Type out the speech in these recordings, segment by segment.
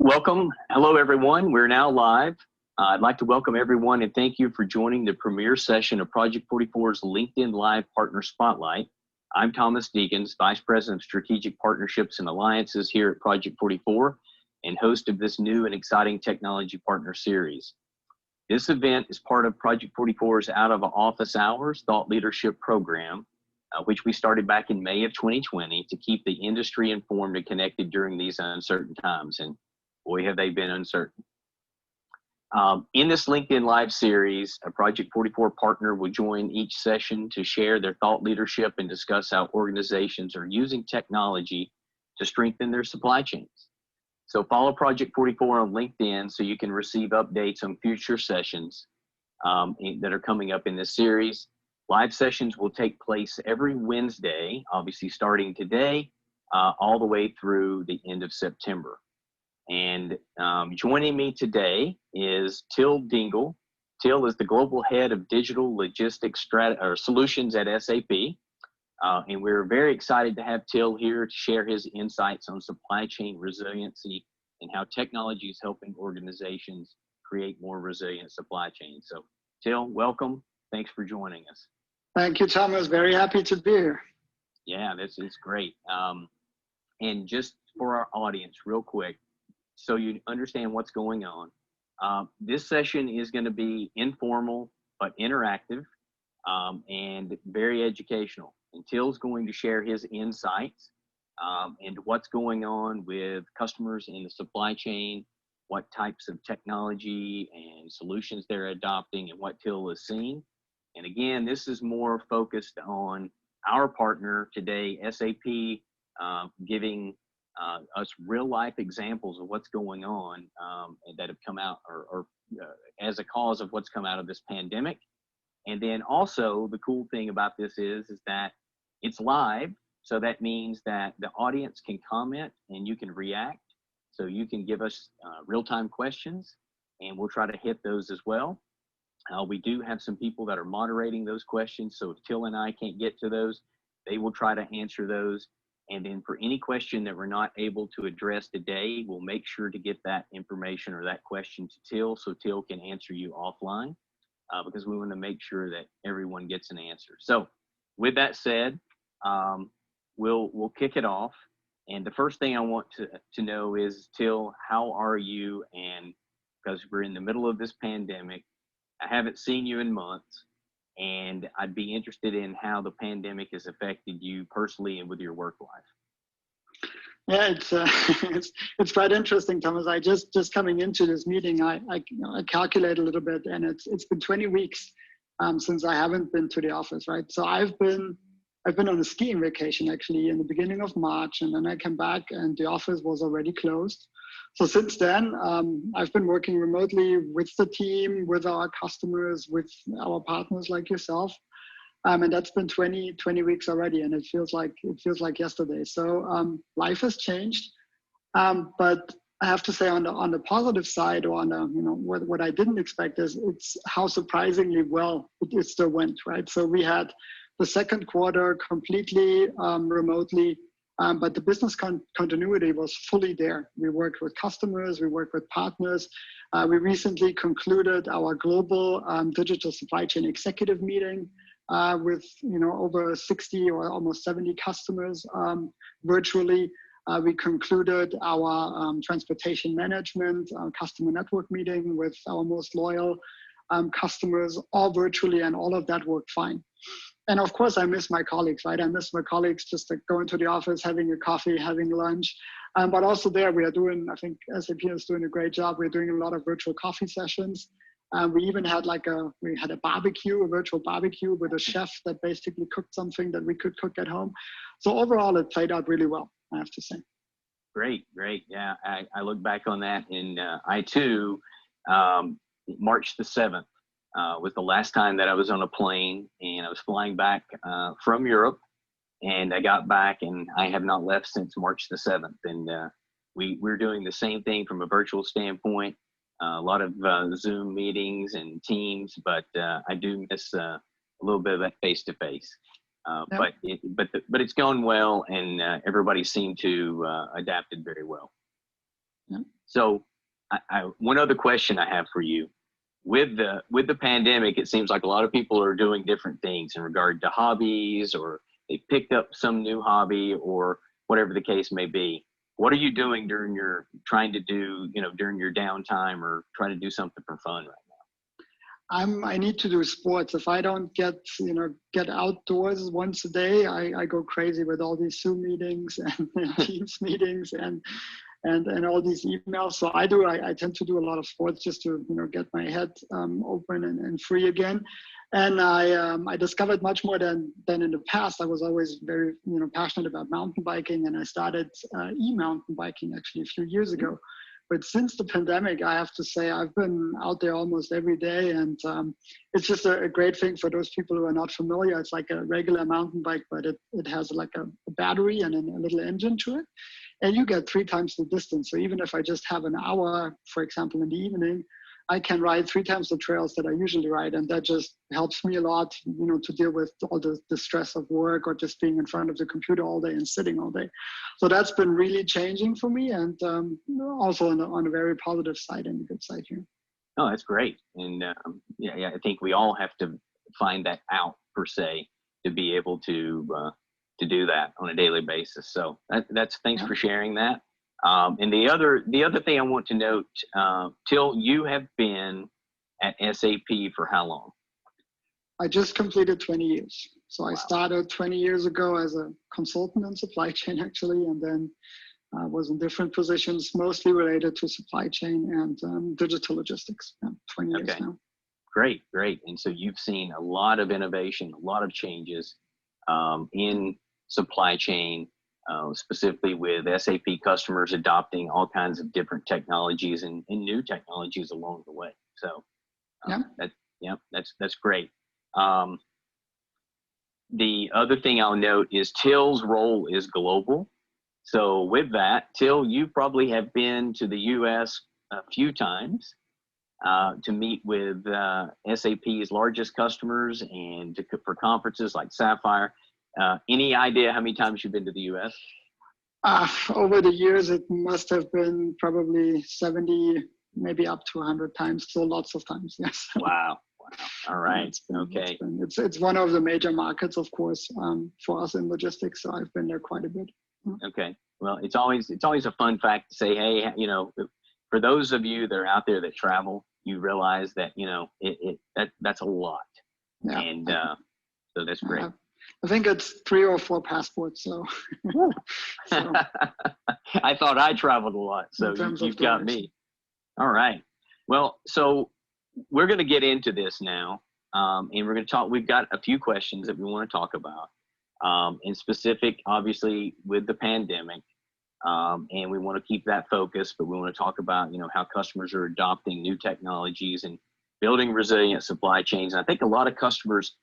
Welcome. Hello, everyone. We're now live. I'd like to welcome everyone and thank you for joining the premiere session of Project 44's LinkedIn Live Partner Spotlight. I'm Thomas Deakins, Vice President of Strategic Partnerships and Alliances here at Project 44 and host of this new and exciting Technology Partner Series. This event is part of Project 44's Out of Office Hours Thought Leadership Program, which we started back in May of 2020 to keep the industry informed and connected during these uncertain times. And boy, have they been uncertain. In this LinkedIn Live series, a Project 44 partner will join each session to share their thought leadership and discuss how organizations are using technology to strengthen their supply chains. So follow Project 44 on LinkedIn so you can receive updates on future sessions that are coming up in this series. Live sessions will take place every Wednesday, obviously starting today, all the way through the end of September. And joining me today is Till Dengel. Till is the Global Head of Digital Logistics Solutions at SAP. And we're very excited to have Till here to share his insights on supply chain resiliency and how technology is helping organizations create more resilient supply chains. So Till, welcome. Thanks for joining us. Thank you, Thomas. Very happy to be here. Yeah, this is great. And just for our audience, real quick, so you understand what's going on. This session is going to be informal but interactive and very educational. And Till's going to share his insights and what's going on with customers in the supply chain, what types of technology and solutions they're adopting, and what Till is seeing. And again, this is more focused on our partner today, SAP, giving us real life examples of what's going on that have come out or as a cause of what's come out of this pandemic. And then also the cool thing about this is that it's live. So that means that the audience can comment and you can react. So you can give us real-time questions and we'll try to hit those as well. We do have some people that are moderating those questions. So if Till and I can't get to those, they will try to answer those. And then for any question that we're not able to address today, we'll make sure to get that information or that question to Till so Till can answer you offline because we want to make sure that everyone gets an answer. So with that said, we'll kick it off. And the first thing I want to know is, Till, how are you? And because we're in the middle of this pandemic, I haven't seen you in months. And I'd be interested in how the pandemic has affected you personally and with your work life. Yeah, it's quite interesting, Thomas. I just coming into this meeting, I calculate a little bit, and it's been 20 weeks since I haven't been to the office, right? So I've been on a skiing vacation actually in the beginning of March, and then I came back and the office was already closed. So since then, I've been working remotely with the team, with our customers, with our partners like yourself. And that's been 20 weeks already, and it feels like yesterday. So life has changed. But I have to say on the positive side, or on what I didn't expect is it's how surprisingly well it still went, right? So we had the second quarter completely remotely. But the business continuity was fully there. We worked with customers, we worked with partners. We recently concluded our global digital supply chain executive meeting with over 60 or almost 70 customers virtually. We concluded our transportation management customer network meeting with our most loyal customers, all virtually, and all of that worked fine. And of course, I miss my colleagues, right? I miss my colleagues just like going to the office, having a coffee, having lunch. But also there, we are doing, I think SAP is doing a great job. We're doing a lot of virtual coffee sessions. We even had a virtual barbecue with a chef that basically cooked something that we could cook at home. So overall, it played out really well, I have to say. Great. Yeah, I look back on that, and I too, March the 7th. Was the last time that I was on a plane, and I was flying back from Europe, and I got back and I have not left since March the 7th. And we're doing the same thing from a virtual standpoint, a lot of Zoom meetings and Teams, but I do miss a little bit of that face-to-face. But it's gone well, and everybody seemed to adapted very well. Yeah. So one other question I have for you. With the pandemic, it seems like a lot of people are doing different things in regard to hobbies, or they picked up some new hobby, or whatever the case may be. What are you doing during your during your downtime, or trying to do something for fun right now? I need to do sports. If I don't get outdoors once a day, I go crazy with all these Zoom meetings and Teams meetings and all these emails. So I tend to do a lot of sports just to get my head open and free again. And I discovered much more than in the past. I was always very passionate about mountain biking, and I started e-mountain biking actually a few years ago. But since the pandemic, I have to say I've been out there almost every day, and it's just a great thing for those people who are not familiar. It's like a regular mountain bike, but it has like a battery and a little engine to it, and you get 3 times the distance. So even if I just have an hour, for example, in the evening, I can ride 3 times the trails that I usually ride, and that just helps me a lot, to deal with all the stress of work or just being in front of the computer all day and sitting all day. So that's been really changing for me, and also on a very positive side and a good side here. Oh, that's great. And I think we all have to find that out per se to be able to do that on a daily basis. So thanks for sharing that. And the other thing I want to note, Till, you have been at SAP for how long? I just completed 20 years. So Wow. I started 20 years ago as a consultant in supply chain, actually, and then was in different positions, mostly related to supply chain and digital logistics. 20 years now. Great. And so you've seen a lot of innovation, a lot of changes in supply chain, specifically with SAP customers adopting all kinds of different technologies and new technologies along the way. So that's great. The other thing I'll note is Till's role is global. So with that, Till, you probably have been to the US a few times to meet with SAP's largest customers and for conferences like Sapphire. Any idea how many times you've been to the US? Over the years, it must have been probably 70, maybe up to 100 times. So lots of times, yes. Wow. All right. Okay. It's one of the major markets, of course, for us in logistics. So I've been there quite a bit. Okay. Well, it's always a fun fact to say, hey, for those of you that are out there that travel, you realize that that's a lot, and so that's great. I think it's 3 or 4 passports. So, I thought I traveled a lot, so you've got me. All right. Well, so we're going to get into this now, and we're going to talk. We've got a few questions that we want to talk about, in specific, obviously, with the pandemic, and we want to keep that focus. But we want to talk about how customers are adopting new technologies and building resilient supply chains. And I think a lot of customers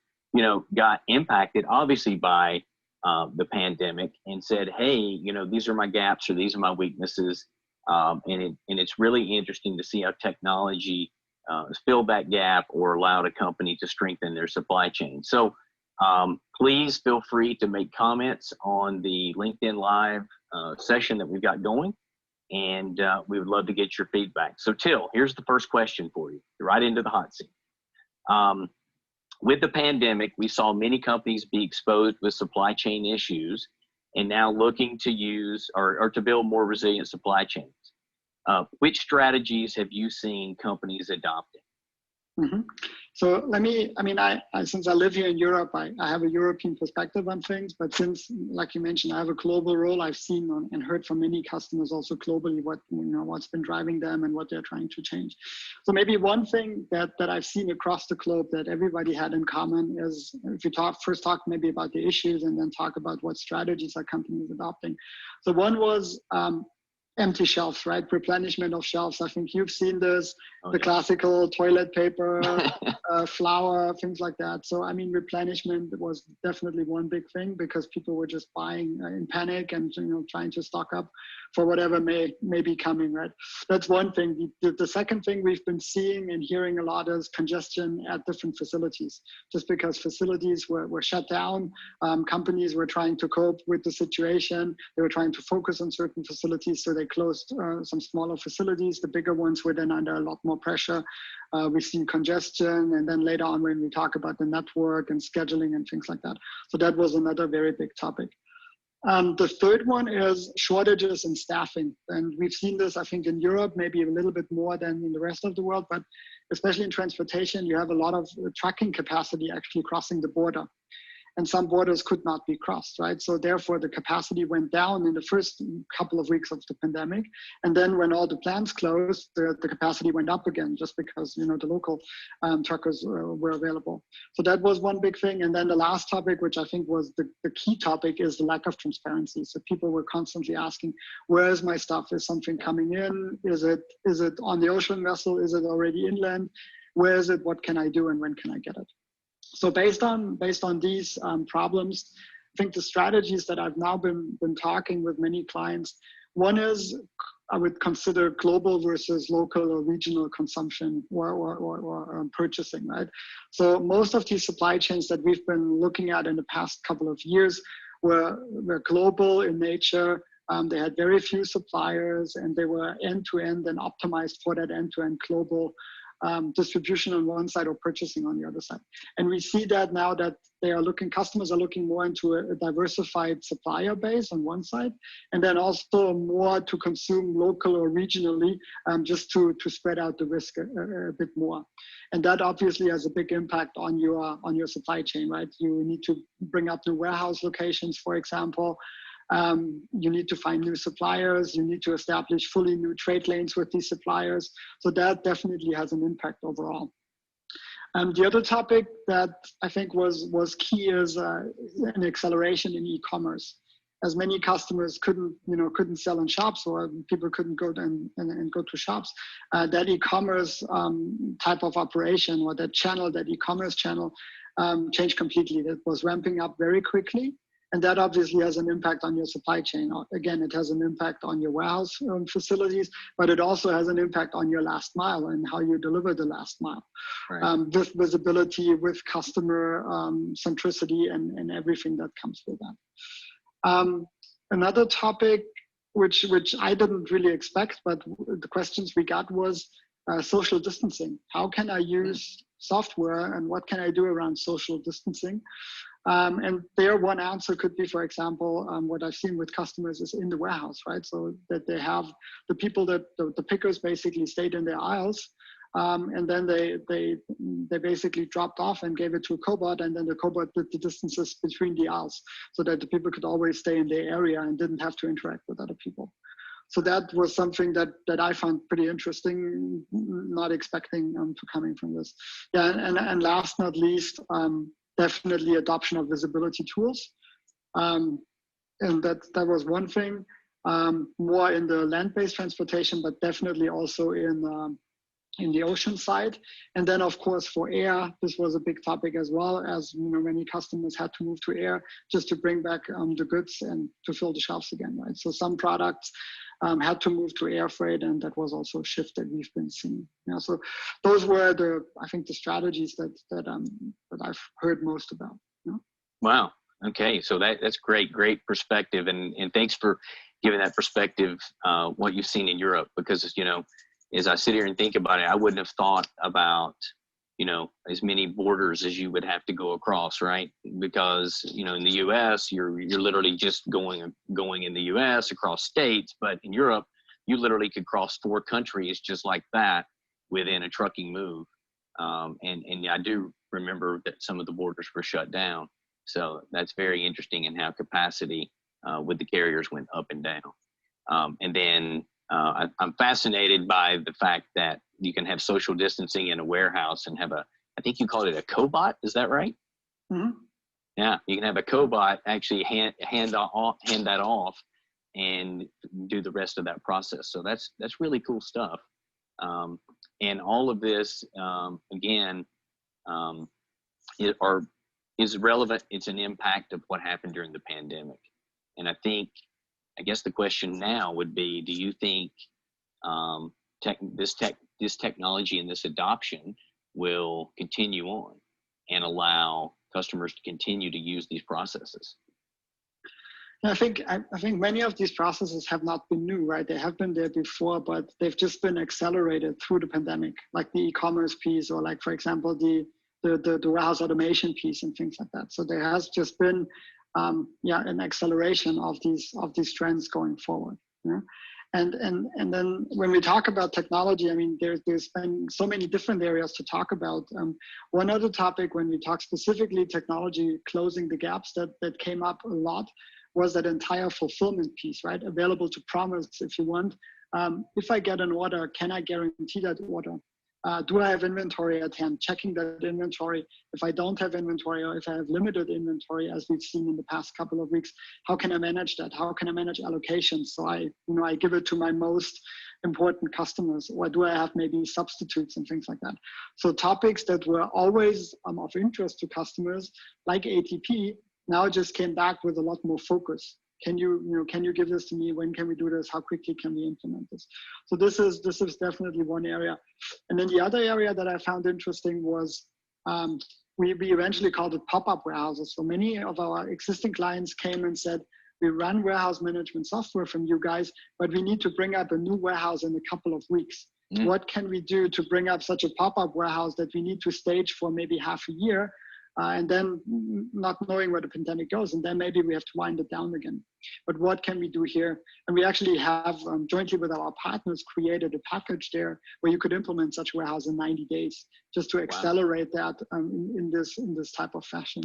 got impacted obviously by the pandemic and said, hey, these are my gaps or these are my weaknesses. And it's really interesting to see how technology filled that gap or allowed a company to strengthen their supply chain. So please feel free to make comments on the LinkedIn Live session that we've got going. And we would love to get your feedback. So Till, here's the first question for you. You're right into the hot seat. With the pandemic, we saw many companies be exposed with supply chain issues and now looking to use or to build more resilient supply chains. Which strategies have you seen companies adopting? Mm-hmm. So since I live here in Europe, I have a European perspective on things, but since, like you mentioned, I have a global role, I've seen and heard from many customers also globally what's been driving them and what they're trying to change. So maybe one thing that I've seen across the globe that everybody had in common is, if you first talk maybe about the issues and then talk about what strategies are companies adopting. So one was empty shelves, right? Replenishment of shelves. I think you've seen this, the classical toilet paper, flour, things like that. So, replenishment was definitely one big thing because people were just buying in panic and, trying to stock up for whatever may be coming, right? That's one thing. The second thing we've been seeing and hearing a lot is congestion at different facilities. Just because facilities were shut down, companies were trying to cope with the situation. They were trying to focus on certain facilities, so they closed some smaller facilities. The bigger ones were then under a lot more pressure. We've seen congestion, and then later on when we talk about the network and scheduling and things like that. So that was another very big topic. The third one is shortages in staffing. And we've seen this, I think, in Europe, maybe a little bit more than in the rest of the world, but especially in transportation, you have a lot of trucking capacity actually crossing the border. And some borders could not be crossed, right? So therefore, the capacity went down in the first couple of weeks of the pandemic. And then when all the plants closed, the capacity went up again, just because, you know, the local truckers were available. So that was one big thing. And then the last topic, which I think was the key topic, is the lack of transparency. So people were constantly asking, where is my stuff? Is something coming in? Is it on the ocean vessel? Is it already inland? Where is it? What can I do? And when can I get it? So based on these problems, I think the strategies that I've now been talking with many clients, one is I would consider global versus local or regional consumption or purchasing, right? So most of these supply chains that we've been looking at in the past couple of years were global in nature. They had very few suppliers, and they were end-to-end and optimized for that end-to-end global distribution on one side or purchasing on the other side. And we see that now that customers are looking more into a diversified supplier base on one side, and then also more to consume local or regionally, just to spread out the risk a bit more. And that obviously has a big impact on your supply chain, right? You need to bring up new warehouse locations, for example. You need to find new suppliers. You need to establish fully new trade lanes with these suppliers. So that definitely has an impact overall. The other topic that I think was key is an acceleration in e-commerce. As many customers couldn't sell in shops, or people couldn't go and go to shops, that e-commerce type of operation, or that e-commerce channel changed completely. It was ramping up very quickly. And that obviously has an impact on your supply chain. Again, it has an impact on your warehouse facilities, but it also has an impact on your last mile and how you deliver the last mile. Right. With visibility, with customer centricity, and everything that comes with that. Another topic which I didn't really expect, but the questions we got was social distancing. How can I use software, and what can I do around social distancing? And there, one answer could be, for example, what I've seen with customers is in the warehouse, right? So that they have the people the pickers basically stayed in their aisles, and then they basically dropped off and gave it to a cobot, and then the cobot did the distances between the aisles, so that the people could always stay in their area and didn't have to interact with other people. So that was something that I found pretty interesting, not expecting to coming from this. Yeah, and last not least, definitely adoption of visibility tools. And that was one thing, more in the land-based transportation, but definitely also in the ocean side. And then of course for air, this was a big topic as well, as many customers had to move to air just to bring back the goods and to fill the shelves again, right? So some products had to move to air freight, and that was also a shift that we've been seeing. Yeah, so those were the strategies that I've heard most about. You know? Wow. Okay, so that's great perspective, and thanks for giving that perspective. What you've seen in Europe, because as I sit here and think about it, I wouldn't have thought about as many borders as you would have to go across, right? Because in the U.S. you're literally just going in the U.S. across states, but in Europe you literally could cross 4 countries just like that within a trucking move. And I do remember that some of the borders were shut down, so that's very interesting in how capacity with the carriers went up and down. And then I'm fascinated by the fact that you can have social distancing in a warehouse and have I think you called it a cobot, is that right? Mm-hmm. Yeah, you can have a cobot actually hand that off and do the rest of that process. So that's really cool stuff. And all of this, again, is relevant. It's an impact of what happened during the pandemic. And I think I guess the question now would be, do you think this technology and this adoption will continue on and allow customers to continue to use these processes? I think many of these processes have not been new, right? They have been there before, but they've just been accelerated through the pandemic, like the e-commerce piece, or like, for example, the warehouse automation piece and things like that. So there has just been an acceleration of these trends going forward. Yeah? And then when we talk about technology, I mean, there's been so many different areas to talk about. One other topic, when we talk specifically technology closing the gaps, that came up a lot, was that entire fulfillment piece, right? Available to promise if you want. If I get an order, can I guarantee that order? Do I have inventory at hand? Checking that inventory. If I don't have inventory, or if I have limited inventory, as we've seen in the past couple of weeks, how can I manage that? How can I manage allocations? So I give it to my most important customers, or do I have maybe substitutes and things like that? So topics that were always of interest to customers, like ATP, now just came back with a lot more focus. Can you give this to me? When can we do this? How quickly can we implement this? So this is definitely one area. And then the other area that I found interesting was we eventually called it pop-up warehouses. So many of our existing clients came and said, we run warehouse management software from you guys, but we need to bring up a new warehouse in a couple of weeks. What can we do to bring up such a pop-up warehouse that we need to stage for maybe half a year? And then not knowing where the pandemic goes, and then maybe we have to wind it down again. But what can we do here? And we actually have jointly with our partners created a package there where you could implement such a warehouse in 90 days, just to accelerate that in this type of fashion.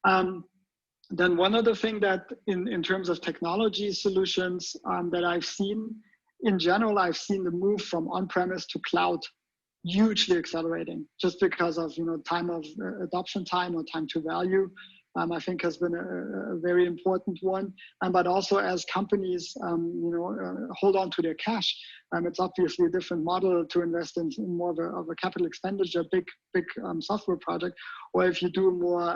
Then one other thing that in terms of technology solutions that I've seen, in general, I've seen the move from on-premise to cloud hugely accelerating, just because of time of adoption time, or time to value. I think has been a very important one. But also as companies hold on to their cash, it's obviously a different model to invest in more of a capital expenditure, big software project, or if you do more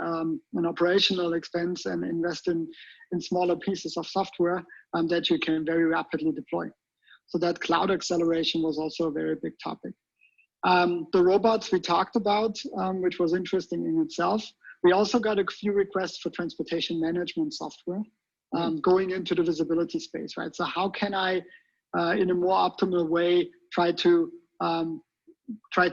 an operational expense and invest in smaller pieces of software that you can very rapidly deploy. So that cloud acceleration was also a very big topic. The robots we talked about, which was interesting in itself. We also got a few requests for transportation management software going into the visibility space, right? So how can I, in a more optimal way, try to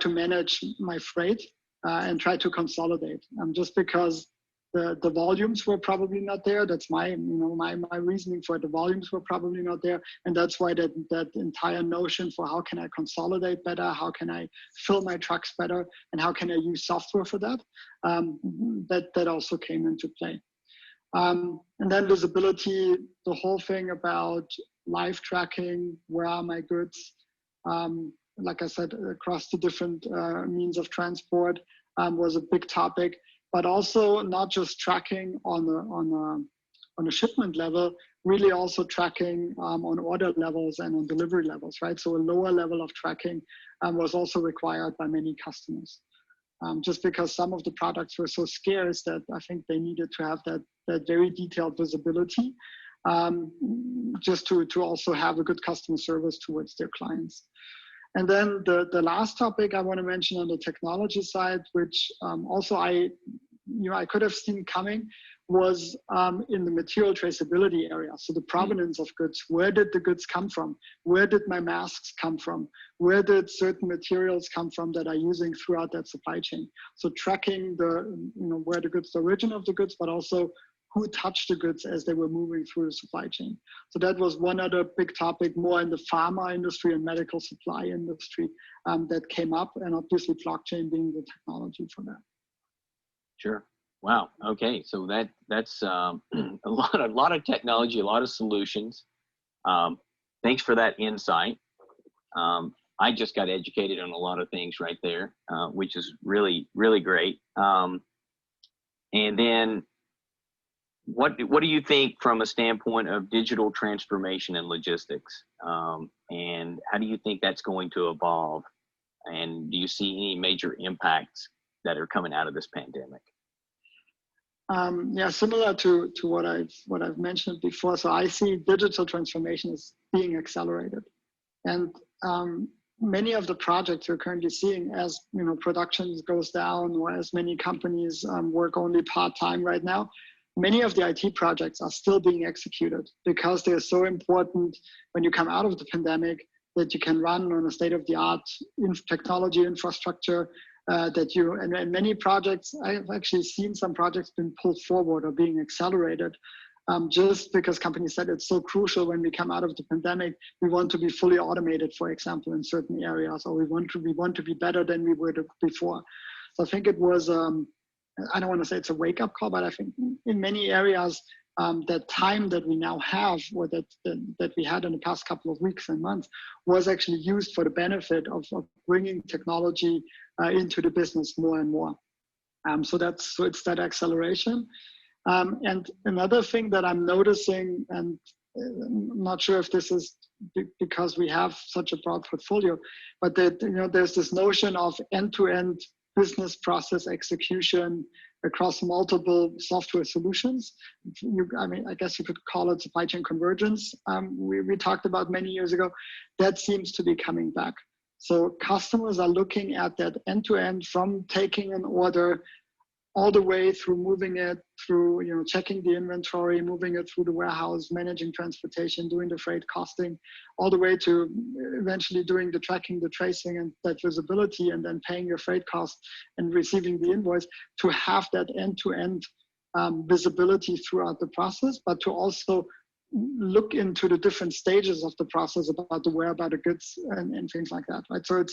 manage my freight and try to consolidate? Just because the volumes were probably not there. That's my reasoning for it. The volumes were probably not there, and that's why that entire notion for how can I consolidate better, how can I fill my trucks better, and how can I use software for that, that also came into play. And then visibility, the whole thing about live tracking, where are my goods, like I said, across the different means of transport was a big topic. But also not just tracking on a shipment level, really also tracking on order levels and on delivery levels, right? So a lower level of tracking was also required by many customers, just because some of the products were so scarce that I think they needed to have that very detailed visibility, just to also have a good customer service towards their clients. And then the last topic I want to mention on the technology side, which also I could have seen coming, was in the material traceability area. So the provenance of goods. Where did the goods come from? Where did my masks come from? Where did certain materials come from that are using throughout that supply chain? So tracking where the goods, the origin of the goods, but also who touched the goods as they were moving through the supply chain. So that was one other big topic, more in the pharma industry and medical supply industry, that came up, and obviously blockchain being the technology for that. Sure. Wow. Okay. So that's a lot of technology, a lot of solutions. Thanks for that insight. I just got educated on a lot of things right there, which is really, really great. And then what do you think from a standpoint of digital transformation and logistics? And how do you think that's going to evolve? And do you see any major impacts that are coming out of this pandemic? Yeah, similar to what I've mentioned before. So I see digital transformation as being accelerated, and many of the projects we're currently seeing, as production goes down, or as many companies work only part-time right now, many of the IT projects are still being executed because they're so important when you come out of the pandemic, that you can run on a state-of-the-art technology infrastructure. And many projects, I've actually seen some projects being pulled forward or being accelerated, just because companies said it's so crucial when we come out of the pandemic. We want to be fully automated, for example, in certain areas, or we want to be better than we were before. So I think it was, I don't want to say it's a wake-up call, but I think in many areas, that time that we now have, or that we had in the past couple of weeks and months, was actually used for the benefit of bringing technology into the business more and more. So it's that acceleration. And another thing that I'm noticing, and I'm not sure if this is because we have such a broad portfolio, but that there's this notion of end-to-end business process execution across multiple software solutions. I guess you could call it supply chain convergence. We talked about many years ago. That seems to be coming back. So customers are looking at that end-to-end, from taking an order all the way through moving it through, checking the inventory, moving it through the warehouse, managing transportation, doing the freight costing, all the way to eventually doing the tracking, the tracing, and that visibility, and then paying your freight cost and receiving the invoice, to have that end-to-end visibility throughout the process, but to also look into the different stages of the process, about the where, about the goods, and things like that, right? So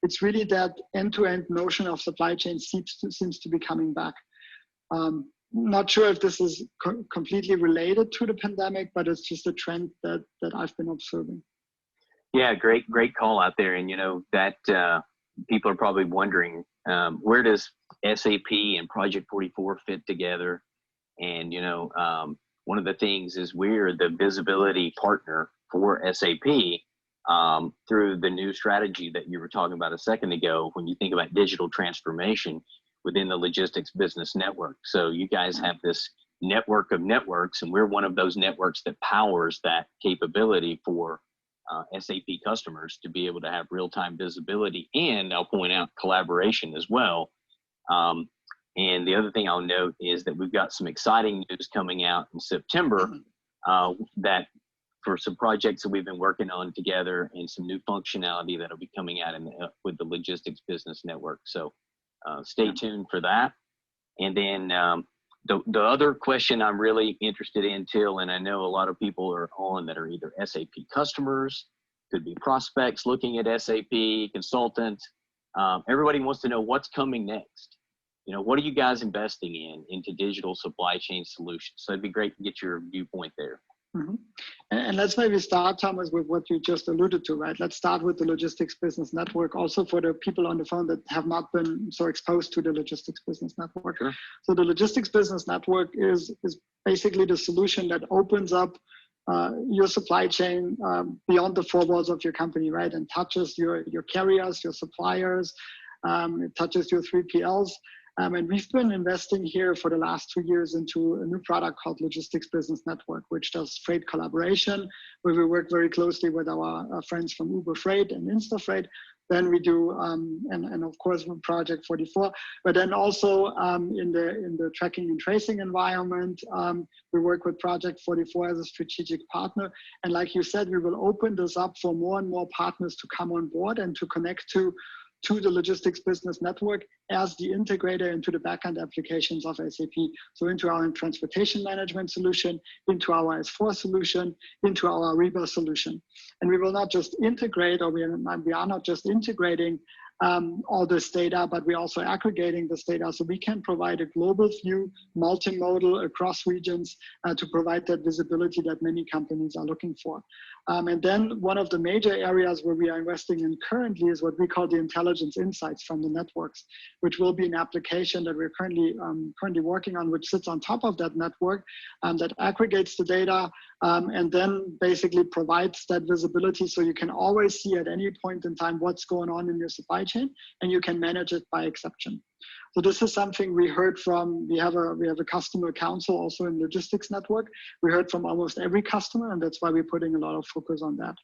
it's really that end-to-end notion of supply chain seems to be coming back. Not sure if this is completely related to the pandemic, but it's just a trend that I've been observing. Yeah, great call out there. And that people are probably wondering, where does SAP and Project 44 fit together? And one of the things is we're the visibility partner for SAP through the new strategy that you were talking about a second ago, when you think about digital transformation within the logistics business network. So you guys have this network of networks, and we're one of those networks that powers that capability for SAP customers to be able to have real-time visibility, and I'll point out collaboration as well. And the other thing I'll note is that we've got some exciting news coming out in September that for some projects that we've been working on together, and some new functionality that'll be coming out with the Logistics Business Network. So stay tuned for that. And then the other question I'm really interested in, Till, and I know a lot of people are on that are either SAP customers, could be prospects looking at SAP, consultants. Everybody wants to know what's coming next. What are you guys investing into digital supply chain solutions? So it'd be great to get your viewpoint there. Mm-hmm. And let's maybe start, Thomas, with what you just alluded to, right? Let's start with the Logistics Business Network, also for the people on the phone that have not been so exposed to the Logistics Business Network. Sure. So the Logistics Business Network is basically the solution that opens up your supply chain beyond the four walls of your company, right? And touches your carriers, your suppliers, it touches your 3PLs. And we've been investing here for the last 2 years into a new product called Logistics Business Network, which does freight collaboration, where we work very closely with our friends from Uber Freight and InstaFreight. Then we do, and of course with Project 44, but then also in the tracking and tracing environment, we work with Project 44 as a strategic partner. And like you said, we will open this up for more and more partners to come on board and to connect to the Logistics Business Network as the integrator into the backend applications of SAP. So into our transportation management solution, into our S4 solution, into our Ariba solution. And we will not just integrate, or we are not just integrating all this data, but we're also aggregating this data, so we can provide a global view, multimodal across regions, to provide that visibility that many companies are looking for. And then one of the major areas where we are investing in currently is what we call the intelligence insights from the networks, which will be an application that we're currently working on, which sits on top of that network, that aggregates the data, and then basically provides that visibility, so you can always see at any point in time what's going on in your supply chain, and you can manage it by exception. So this is something we heard from, we have a customer council also in logistics network. We heard from almost every customer, and that's why we're putting a lot of focus on that.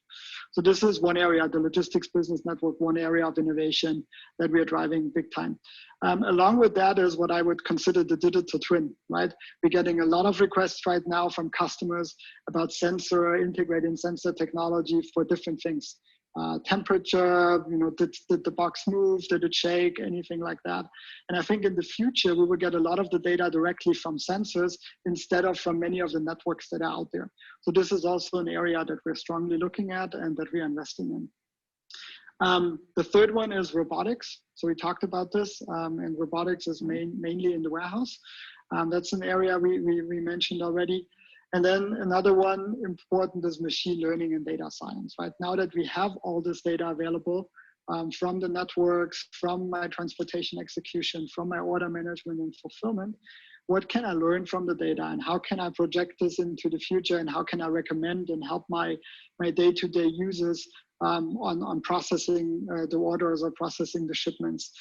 So this is one area, the logistics business network, one area of innovation that we are driving big time. Along with that is what I would consider the digital twin, right? We're getting a lot of requests right now from customers about integrating sensor technology for different things. Temperature, did the box move, did it shake, anything like that. And I think in the future, we will get a lot of the data directly from sensors instead of from many of the networks that are out there. So this is also an area that we're strongly looking at and that we're investing in. The third one is robotics. So we talked about this, and robotics is mainly in the warehouse. That's an area we mentioned already. And then another one important is machine learning and data science, right? Now that we have all this data available from the networks, from my transportation execution, from my order management and fulfillment, what can I learn from the data and how can I project this into the future and how can I recommend and help my day-to-day users on processing the orders or processing the shipments.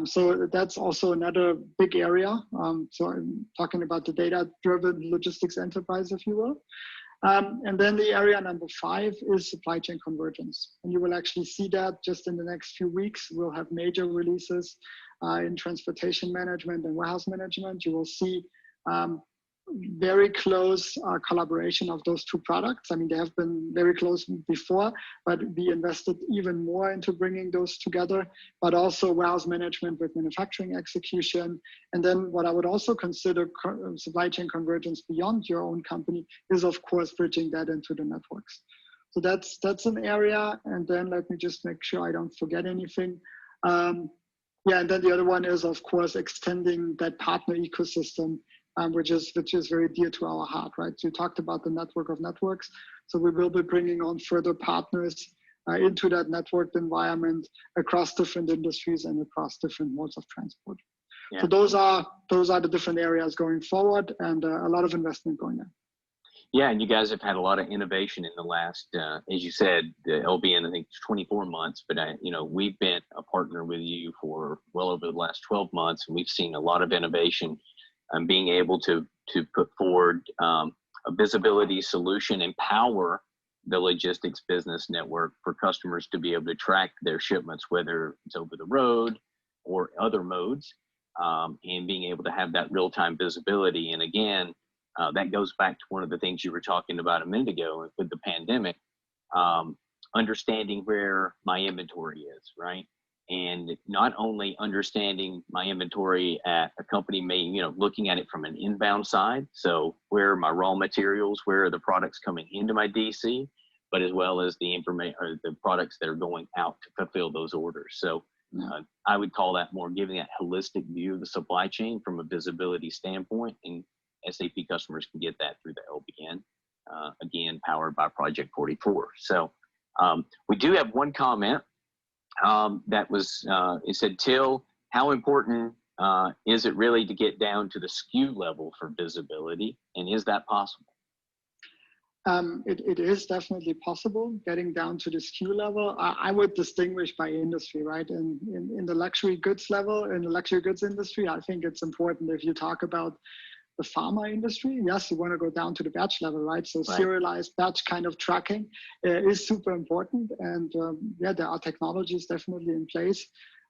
So that's also another big area. So I'm talking about the data-driven logistics enterprise, if you will. And then the area number 5 is supply chain convergence. And you will actually see that just in the next few weeks. We'll have major releases in transportation management and warehouse management. You will see very close collaboration of those two products. I mean, they have been very close before, but we invested even more into bringing those together, but also warehouse management with manufacturing execution. And then what I would also consider supply chain convergence beyond your own company is, of course, bridging that into the networks. So that's an area. And then let me just make sure I don't forget anything. Yeah, and then the other one is, of course, extending that partner ecosystem, which is very dear to our heart, right? So you talked about the network of networks. So we will be bringing on further partners into that networked environment across different industries and across different modes of transport. Yeah. So those are the different areas going forward, and a lot of investment going there. Yeah, and you guys have had a lot of innovation in the last, as you said, the LBN, I think it's 24 months, but we've been a partner with you for well over the last 12 months, and we've seen a lot of innovation and being able to put forward a visibility solution, empower the logistics business network for customers to be able to track their shipments, whether it's over the road or other modes, and being able to have that real-time visibility. And again, that goes back to one of the things you were talking about a minute ago with the pandemic, understanding where my inventory is, right? And not only understanding my inventory at a company, looking at it from an inbound side. So where are my raw materials, where are the products coming into my DC, but as well as the information or the products that are going out to fulfill those orders. So I would call that more giving that holistic view of the supply chain from a visibility standpoint, and SAP customers can get that through the LBN, again, powered by Project 44. So we do have one comment that was, it said, Till, how important is it really to get down to the SKU level for visibility, and is that possible? It is definitely possible, getting down to the SKU level. I would distinguish by industry, right? In the luxury goods level, in the luxury goods industry, I think it's important if you talk about the pharma industry, yes, you want to go down to the batch level, right? So serialized batch kind of tracking is super important. And there are technologies definitely in place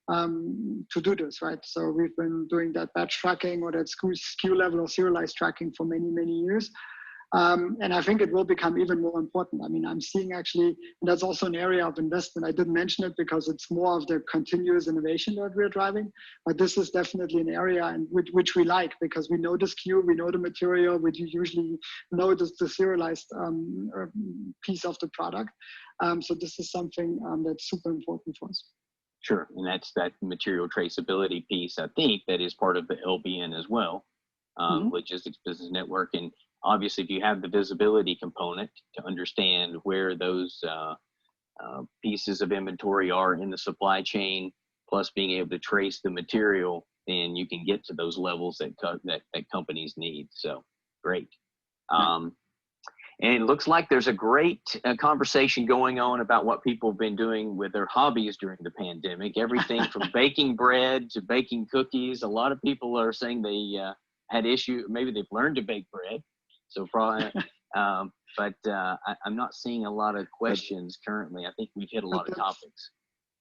to do this, right? So we've been doing that batch tracking or that SKU level or serialized tracking for many, many years. And I think it will become even more important. I mean, I'm seeing actually, and that's also an area of investment. I didn't mention it because it's more of the continuous innovation that we're driving, but this is definitely an area in which we like, because we know the SKU, we know the material, we usually know the serialized piece of the product. So this is something that's super important for us. Sure, and that's that material traceability piece, I think, that is part of the LBN as well, Logistics Business Network. And obviously, if you have the visibility component to understand where those pieces of inventory are in the supply chain, plus being able to trace the material, then you can get to those levels that companies need. So great. And it looks like there's a great conversation going on about what people have been doing with their hobbies during the pandemic. Everything from baking bread to baking cookies. A lot of people are saying they had issue. Maybe they've learned to bake bread. So probably, but I'm not seeing a lot of questions currently. I think we've hit a lot of topics.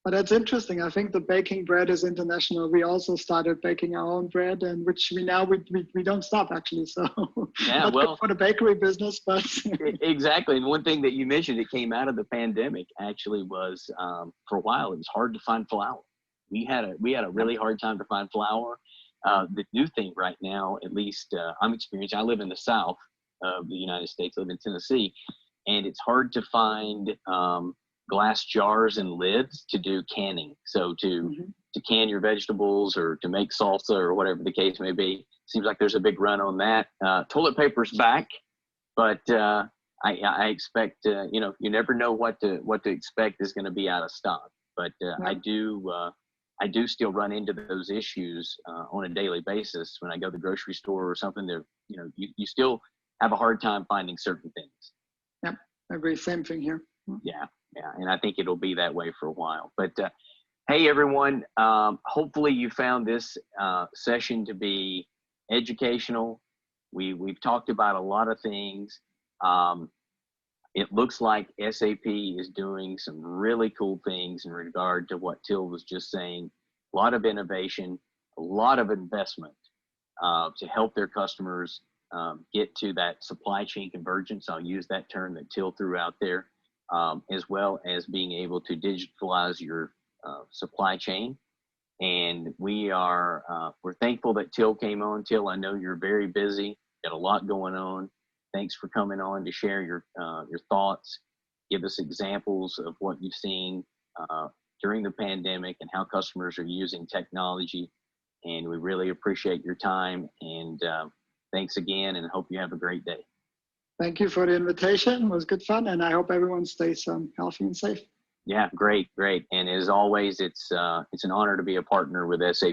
But that's interesting. I think the baking bread is international. We also started baking our own bread, and which we don't stop actually. So yeah, not well, good for the bakery business, but exactly. And one thing that you mentioned that came out of the pandemic actually was for a while it was hard to find flour. We had a really hard time to find flour. The new thing right now, at least I'm experiencing. I live in the South of the United States. I live in Tennessee, and it's hard to find glass jars and lids to do canning. So to can your vegetables or to make salsa or whatever the case may be. Seems like there's a big run on that. Toilet paper's back, but I expect you never know what to expect is going to be out of stock. But I do still run into those issues on a daily basis when I go to the grocery store or something. There, you still have a hard time finding certain things. Yep, I agree. Same thing here. Yeah, and I think it'll be that way for a while. But hey, everyone, hopefully you found this session to be educational. We've talked about a lot of things. It looks like SAP is doing some really cool things in regard to what Till was just saying. A lot of innovation, a lot of investment to help their customers get to that supply chain convergence. I'll use that term that Till threw out there, as well as being able to digitalize your supply chain. And we're thankful that Till came on. Till, I know you're very busy, got a lot going on. Thanks for coming on to share your thoughts, give us examples of what you've seen during the pandemic and how customers are using technology. And we really appreciate your time. And thanks again, and hope you have a great day. Thank you for the invitation. It was good fun, and I hope everyone stays healthy and safe. Yeah, great. And as always, it's an honor to be a partner with SAP.